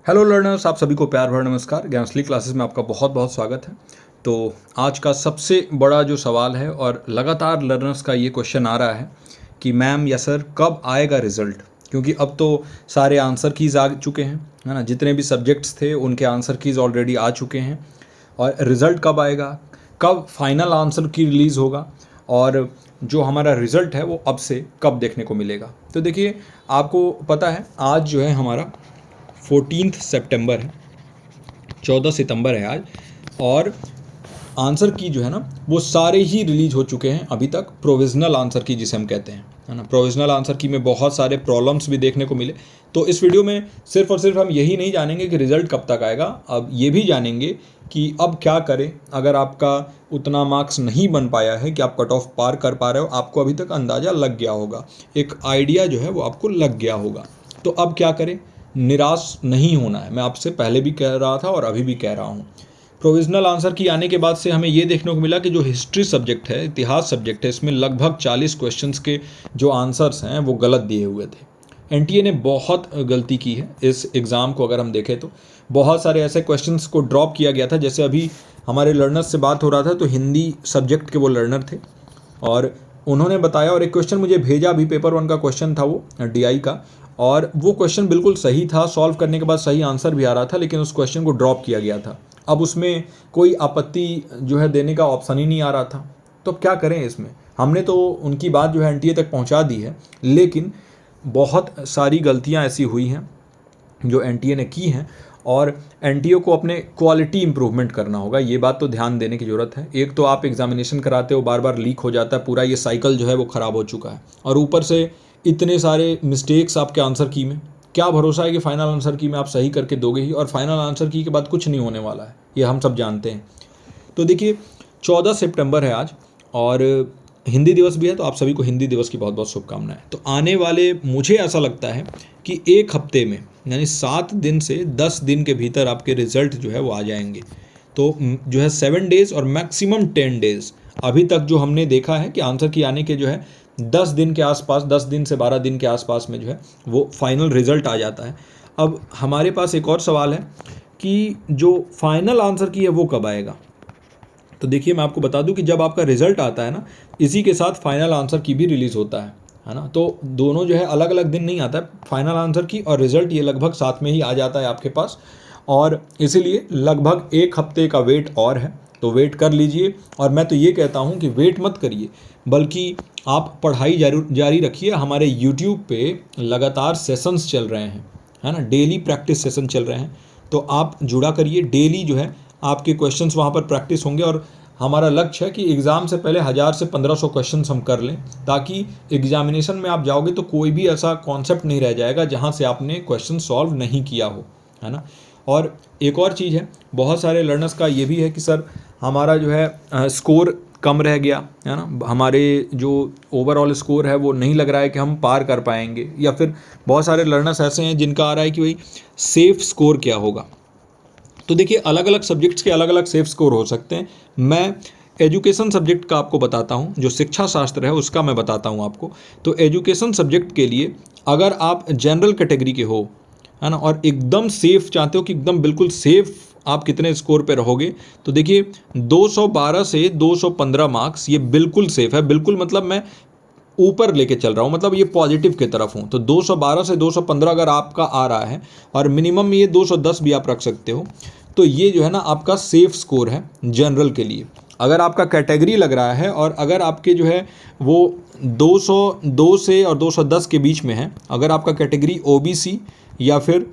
Hello learners, आप सभी को प्यार भरा नमस्कार। ज्ञानश्री क्लासेस में आपका बहुत बहुत स्वागत है। तो आज का सबसे बड़ा जो सवाल है और लगातार लर्नर्स का ये क्वेश्चन आ रहा है कि मैम या सर कब आएगा रिज़ल्ट, क्योंकि अब तो सारे आंसर कीज़ आ चुके हैं, है ना। जितने भी सब्जेक्ट्स थे उनके आंसर कीज़ ऑलरेडी आ चुके हैं और रिज़ल्ट कब आएगा, कब फाइनल आंसर की रिलीज़ होगा और जो हमारा रिज़ल्ट है वो अब से कब देखने को मिलेगा। तो देखिए, आपको पता है आज जो है हमारा 14 सितंबर है, 14 सितंबर है आज। और आंसर की जो है ना वो सारे ही रिलीज हो चुके हैं अभी तक। प्रोविज़नल आंसर की जिसे हम कहते हैं, है ना। प्रोविज़नल आंसर की में बहुत सारे प्रॉब्लम्स भी देखने को मिले। तो इस वीडियो में सिर्फ और सिर्फ हम यही नहीं जानेंगे कि रिज़ल्ट कब तक आएगा, अब ये भी जानेंगे कि अब क्या करें अगर आपका उतना मार्क्स नहीं बन पाया है कि आप कट ऑफ पार कर पा रहे हो। आपको अभी तक अंदाज़ा लग गया होगा, एक आइडिया जो है वो आपको लग गया होगा। तो अब क्या करें, निराश नहीं होना है। मैं आपसे पहले भी कह रहा था और अभी भी कह रहा हूँ। प्रोविज़नल आंसर की आने के बाद से हमें ये देखने को मिला कि जो हिस्ट्री सब्जेक्ट है, इतिहास सब्जेक्ट है, इसमें लगभग 40 क्वेश्चंस के जो आंसर्स हैं वो गलत दिए हुए थे। एनटीए ने बहुत गलती की है इस एग्ज़ाम को। अगर हम देखें तो बहुत सारे ऐसे क्वेश्चंस को ड्रॉप किया गया था। जैसे अभी हमारे लर्नर्स से बात हो रहा था तो हिंदी सब्जेक्ट के वो लर्नर थे और उन्होंने बताया, और एक क्वेश्चन मुझे भेजा भी, पेपर 1 का क्वेश्चन था वो डीआई का, और वो क्वेश्चन बिल्कुल सही था। सॉल्व करने के बाद सही आंसर भी आ रहा था, लेकिन उस क्वेश्चन को ड्रॉप किया गया था। अब उसमें कोई आपत्ति जो है देने का ऑप्शन ही नहीं आ रहा था। तो अब क्या करें इसमें। हमने तो उनकी बात जो है एनटीए तक पहुंचा दी है, लेकिन बहुत सारी गलतियां ऐसी हुई हैं जो एनटीए ने की हैं और एनटीए को अपने क्वालिटी इंप्रूवमेंट करना होगा। ये बात तो ध्यान देने की ज़रूरत है। एक तो आप एग्जामिनेशन कराते हो, बार बार लीक हो जाता है, पूरा ये साइकिल जो है वो ख़राब हो चुका है। और ऊपर से इतने सारे मिस्टेक्स आपके आंसर की में, क्या भरोसा है कि फाइनल आंसर की में आप सही करके दोगे ही, और फाइनल आंसर की के बाद कुछ नहीं होने वाला है, ये हम सब जानते हैं। तो देखिए, 14 सितंबर है आज और हिंदी दिवस भी है, तो आप सभी को हिंदी दिवस की बहुत बहुत शुभकामनाएं। तो आने वाले, मुझे ऐसा लगता है कि एक हफ्ते में, यानी 7 दिन से 10 दिन के भीतर आपके रिजल्ट जो है वो आ जाएंगे। तो जो है 7 डेज़ और मैक्सिमम 10 डेज़ अभी तक जो हमने देखा है कि आंसर की आने के जो है 10 दिन के आसपास, 10 दिन से 12 दिन के आसपास में जो है वो फाइनल रिजल्ट आ जाता है। अब हमारे पास एक और सवाल है कि जो फाइनल आंसर की है वो कब आएगा। तो देखिए, मैं आपको बता दूं कि जब आपका रिजल्ट आता है ना, इसी के साथ फाइनल आंसर की भी रिलीज़ होता है ना। तो दोनों जो है अलग अलग दिन नहीं आता है, फाइनल आंसर की और रिजल्ट ये लगभग साथ में ही आ जाता है आपके पास। और इसीलिए लगभग एक हफ्ते का वेट और है, तो वेट कर लीजिए। और मैं तो ये कहता हूँ कि वेट मत करिए, बल्कि आप पढ़ाई जारी रखिए। हमारे यूट्यूब पे लगातार सेशंस चल रहे हैं, है ना, डेली प्रैक्टिस सेशन चल रहे हैं। तो आप जुड़ा करिए, डेली जो है आपके क्वेश्चंस वहाँ पर प्रैक्टिस होंगे। और हमारा लक्ष्य है कि एग्ज़ाम से पहले 1000 से 1500 क्वेश्चंस हम कर लें, ताकि एग्जामिनेशन में आप जाओगे तो कोई भी ऐसा कॉन्सेप्ट नहीं रह जाएगा जहाँ से आपने क्वेश्चन सॉल्व नहीं किया हो, है ना। और एक और चीज़ है, बहुत सारे लर्नर्स का ये भी है कि सर हमारा जो है स्कोर कम रह गया, है ना, हमारे जो ओवरऑल स्कोर है वो नहीं लग रहा है कि हम पार कर पाएंगे। या फिर बहुत सारे लर्नर्स ऐसे हैं जिनका आ रहा है कि भाई सेफ़ स्कोर क्या होगा। तो देखिए, अलग अलग सब्जेक्ट्स के अलग अलग सेफ स्कोर हो सकते हैं। मैं एजुकेशन सब्जेक्ट का आपको बताता हूँ, जो शिक्षा शास्त्र है उसका मैं बताता हूँ आपको। तो एजुकेशन सब्जेक्ट के लिए अगर आप जनरल कैटेगरी के हो, है ना, और एकदम सेफ चाहते हो कि एकदम बिल्कुल सेफ आप कितने स्कोर पे रहोगे, तो देखिए 212 से 215 मार्क्स ये बिल्कुल सेफ है। बिल्कुल मतलब मैं ऊपर लेके चल रहा हूँ, मतलब ये पॉजिटिव की तरफ हूँ। तो 212 से 215 अगर आपका आ रहा है, और मिनिमम ये 210 भी आप रख सकते हो, तो ये जो है ना आपका सेफ स्कोर है जनरल के लिए। अगर आपका कैटेगरी लग रहा है और अगर आपके जो है वो 202 से और 210 के बीच में है, अगर आपका कैटेगरी ओबीसी या फिर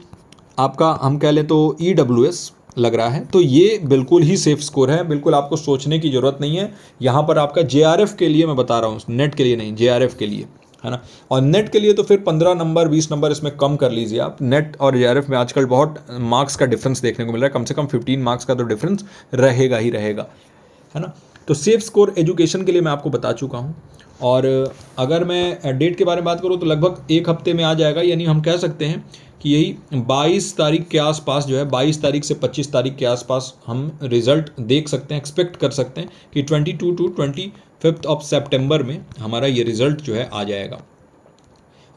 आपका हम कह लें तो ईडब्ल्यूएस लग रहा है, तो ये बिल्कुल ही सेफ स्कोर है। बिल्कुल आपको सोचने की ज़रूरत नहीं है। यहाँ पर आपका जेआरएफ के लिए मैं बता रहा हूँ, नेट के लिए नहीं, जेआरएफ के लिए, है ना। और नेट के लिए तो फिर 15 नंबर 20 नंबर इसमें कम कर लीजिए आप। नेट और जेआरएफ में आजकल बहुत मार्क्स का डिफरेंस देखने को मिल रहा है, कम से कम 15 मार्क्स का तो डिफरेंस रहेगा ही रहेगा, है ना। तो सेफ स्कोर एजुकेशन के लिए मैं आपको बता चुका हूँ। और अगर मैं डेट के बारे में बात करूँ तो लगभग एक हफ्ते में आ जाएगा, यानी हम कह सकते हैं कि यही 22 तारीख के आसपास जो है, 22 तारीख से 25 तारीख के आसपास हम रिज़ल्ट देख सकते हैं, एक्सपेक्ट कर सकते हैं कि 22 to 25 ऑफ सितंबर में हमारा ये रिज़ल्ट जो है आ जाएगा।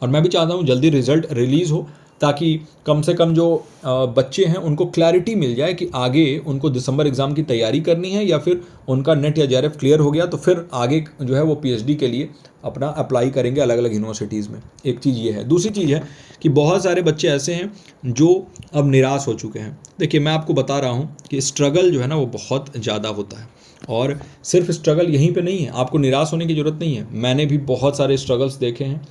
और मैं भी चाहता हूँ जल्दी रिज़ल्ट रिलीज़ हो ताकि कम से कम जो बच्चे हैं उनको क्लैरिटी मिल जाए कि आगे उनको दिसंबर एग्ज़ाम की तैयारी करनी है या फिर उनका नेट या जेआरएफ क्लियर हो गया तो फिर आगे जो है वो पीएचडी के लिए अपना अप्लाई करेंगे अलग अलग यूनिवर्सिटीज़ में। एक चीज़ ये है। दूसरी चीज़ है कि बहुत सारे बच्चे ऐसे हैं जो अब निराश हो चुके हैं। देखिए, मैं आपको बता रहा हूँ कि स्ट्रगल जो है ना वो बहुत ज़्यादा होता है, और सिर्फ स्ट्रगल यहीं पे नहीं है, आपको निराश होने की ज़रूरत नहीं है। मैंने भी बहुत सारे स्ट्रगल्स देखे हैं।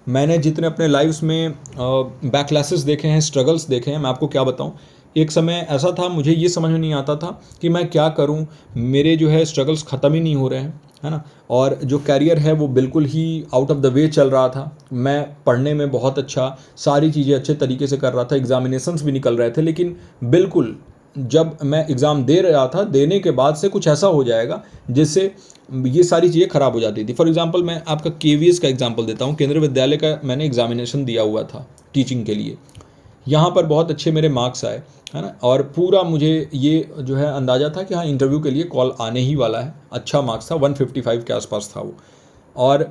मैंने जितने अपने लाइफ्स में बैक क्लासेस देखे हैं, स्ट्रगल्स देखे हैं, मैं आपको क्या बताऊं। एक समय ऐसा था, मुझे ये समझ में नहीं आता था कि मैं क्या करूं, मेरे जो है स्ट्रगल्स ख़त्म ही नहीं हो रहे हैं, है ना। और जो कैरियर है वो बिल्कुल ही आउट ऑफ द वे चल रहा था। मैं पढ़ने में बहुत अच्छा, सारी चीज़ें अच्छे तरीके से कर रहा था, एग्जामिनेशंस भी निकल रहे थे, लेकिन बिल्कुल जब मैं एग्ज़ाम दे रहा था, देने के बाद से कुछ ऐसा हो जाएगा जिससे ये सारी चीज़ें ख़राब हो जाती थी। फॉर एग्जांपल मैं आपका केवीएस का एग्जांपल देता हूँ। केंद्रीय विद्यालय का मैंने एग्जामिनेशन दिया हुआ था टीचिंग के लिए। यहाँ पर बहुत अच्छे मेरे मार्क्स आए, है ना, और पूरा मुझे ये जो है अंदाज़ा था कि हाँ, इंटरव्यू के लिए कॉल आने ही वाला है। अच्छा मार्क्स था, 155 के आसपास था वो। और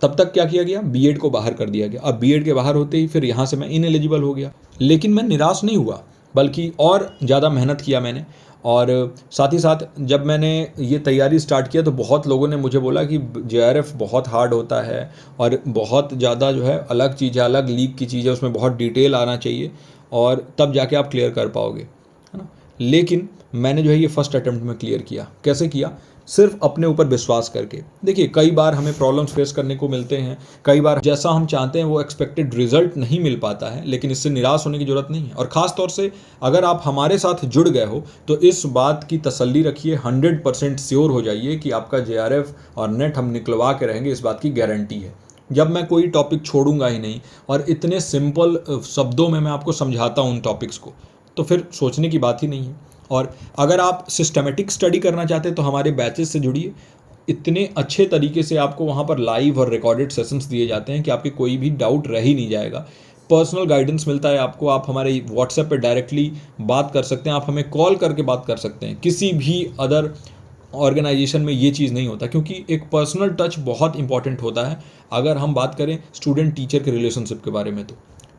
तब तक क्या किया गया, बीएड को बाहर कर दिया गया। अब बीएड के बाहर होते ही फिर यहाँ से मैं इनएलिजिबल हो गया। लेकिन मैं निराश नहीं हुआ, बल्कि और ज़्यादा मेहनत किया मैंने। और साथ ही साथ जब मैंने ये तैयारी स्टार्ट किया तो बहुत लोगों ने मुझे बोला कि जेआरएफ बहुत हार्ड होता है और बहुत ज़्यादा जो है अलग चीज़ है, अलग लीग की चीज़ है, उसमें बहुत डिटेल आना चाहिए और तब जाके आप क्लियर कर पाओगे, है ना। लेकिन मैंने जो है ये फर्स्ट अटेम्प्ट में क्लियर किया। कैसे किया? सिर्फ अपने ऊपर विश्वास करके। देखिए, कई बार हमें प्रॉब्लम्स फेस करने को मिलते हैं, कई बार जैसा हम चाहते हैं वो एक्सपेक्टेड रिजल्ट नहीं मिल पाता है, लेकिन इससे निराश होने की ज़रूरत नहीं है। और ख़ास तौर से अगर आप हमारे साथ जुड़ गए हो तो इस बात की तसल्ली रखिए, 100% श्योर हो जाइए कि आपका जेआरएफ और नेट हम निकलवा के रहेंगे, इस बात की गारंटी है। जब मैं कोई टॉपिक छोड़ूंगा ही नहीं और इतने सिंपल शब्दों में मैं आपको समझाता हूँ उन टॉपिक्स को, तो फिर सोचने की बात ही नहीं है। और अगर आप सिस्टमेटिक स्टडी करना चाहते हैं तो हमारे बैचेस से जुड़िए। इतने अच्छे तरीके से आपको वहाँ पर लाइव और रिकॉर्डेड सेशंस दिए जाते हैं कि आपके कोई भी डाउट रह ही नहीं जाएगा। पर्सनल गाइडेंस मिलता है आपको, आप हमारे व्हाट्सएप पे डायरेक्टली बात कर सकते हैं, आप हमें कॉल करके बात कर सकते हैं। किसी भी अदर ऑर्गेनाइजेशन में ये चीज़ नहीं होता, क्योंकि एक पर्सनल टच बहुत इंपॉर्टेंट होता है अगर हम बात करें स्टूडेंट टीचर के रिलेशनशिप के बारे में।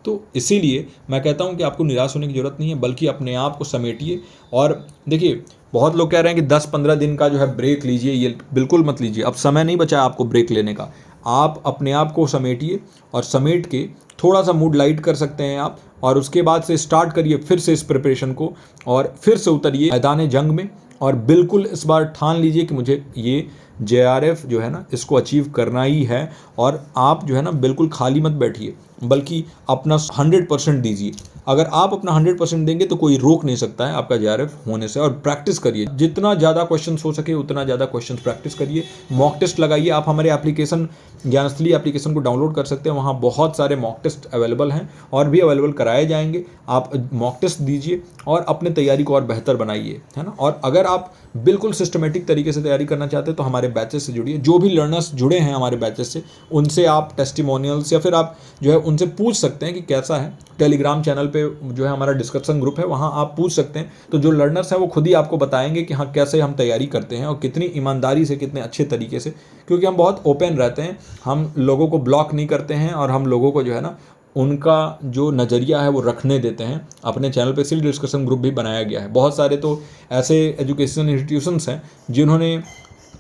तो इसीलिए मैं कहता हूँ कि आपको निराश होने की ज़रूरत नहीं है, बल्कि अपने आप को समेटिए। और देखिए, बहुत लोग कह रहे हैं कि 10-15 दिन का जो है ब्रेक लीजिए, ये बिल्कुल मत लीजिए। अब समय नहीं बचा है आपको ब्रेक लेने का। आप अपने आप को समेटिए और समेट के थोड़ा सा मूड लाइट कर सकते हैं आप, और उसके बाद से स्टार्ट करिए फिर से इस प्रिपरेशन को, और फिर से उतरिए मैदान जंग में। और बिल्कुल इस बार ठान लीजिए कि मुझे ये जेआरएफ जो है ना इसको अचीव करना ही है। और आप जो है ना बिल्कुल खाली मत बैठिए, बल्कि अपना 100% दीजिए। अगर आप अपना 100% देंगे तो कोई रोक नहीं सकता है आपका जेआरएफ होने से। और प्रैक्टिस करिए, जितना ज़्यादा क्वेश्चंस हो सके उतना ज़्यादा क्वेश्चंस प्रैक्टिस करिए। मॉक टेस्ट लगाइए। आप हमारे एप्लीकेशन ज्ञानस्थली एप्लीकेशन को डाउनलोड कर सकते हैं, वहाँ बहुत सारे मॉक टेस्ट अवेलेबल हैं और भी अवेलेबल कराए जाएंगे। आप मॉक टेस्ट दीजिए और अपने तैयारी को और बेहतर बनाइए, है ना। और अगर आप बिल्कुल सिस्टमेटिक तरीके से तैयारी करना चाहते हैं तो हमारे बैचेस से जुड़िए। जो भी लर्नर्स जुड़े हैं हमारे बैचेस से, उनसे आप टेस्टिमोनियल्स या फिर आप जो है उनसे पूछ सकते हैं कि कैसा है। टेलीग्राम चैनल पे जो है हमारा डिस्कशन ग्रुप है, वहाँ आप पूछ सकते हैं। तो जो लर्नर्स हैं वो खुद ही आपको बताएंगे कि हाँ, कैसे हम तैयारी करते हैं और कितनी ईमानदारी से, कितने अच्छे तरीके से, क्योंकि हम बहुत ओपन रहते हैं। हम लोगों को ब्लॉक नहीं करते हैं और हम लोगों को जो है ना उनका जो नज़रिया है वो रखने देते हैं अपने चैनल पे। इसलिए डिस्कशन ग्रुप भी बनाया गया है। बहुत सारे तो ऐसे एजुकेशन इंस्टीट्यूशंस हैं जिन्होंने,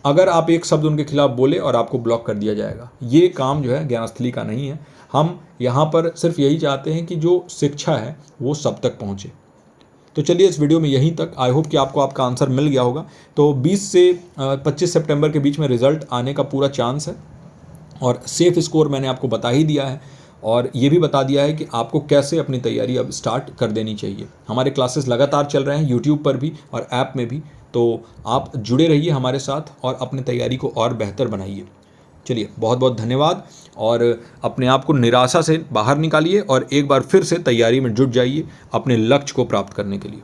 अगर आप एक शब्द उनके खिलाफ बोले और आपको ब्लॉक कर दिया जाएगा। ये काम जो है ज्ञानस्थली का नहीं है। हम यहाँ पर सिर्फ यही चाहते हैं कि जो शिक्षा है वो सब तक पहुँचे। तो चलिए, इस वीडियो में यहीं तक। आई होप कि आपको आपका आंसर मिल गया होगा। तो 20 से 25 सितंबर के बीच में रिजल्ट आने का पूरा चांस है, और सेफ स्कोर मैंने आपको बता ही दिया है, और ये भी बता दिया है कि आपको कैसे अपनी तैयारी अब स्टार्ट कर देनी चाहिए। हमारे क्लासेस लगातार चल रहे हैं यूट्यूब पर भी और ऐप में भी, तो आप जुड़े रहिए हमारे साथ और अपनी तैयारी को और बेहतर बनाइए। चलिए, बहुत बहुत धन्यवाद। और अपने आप को निराशा से बाहर निकालिए और एक बार फिर से तैयारी में जुट जाइए अपने लक्ष्य को प्राप्त करने के लिए।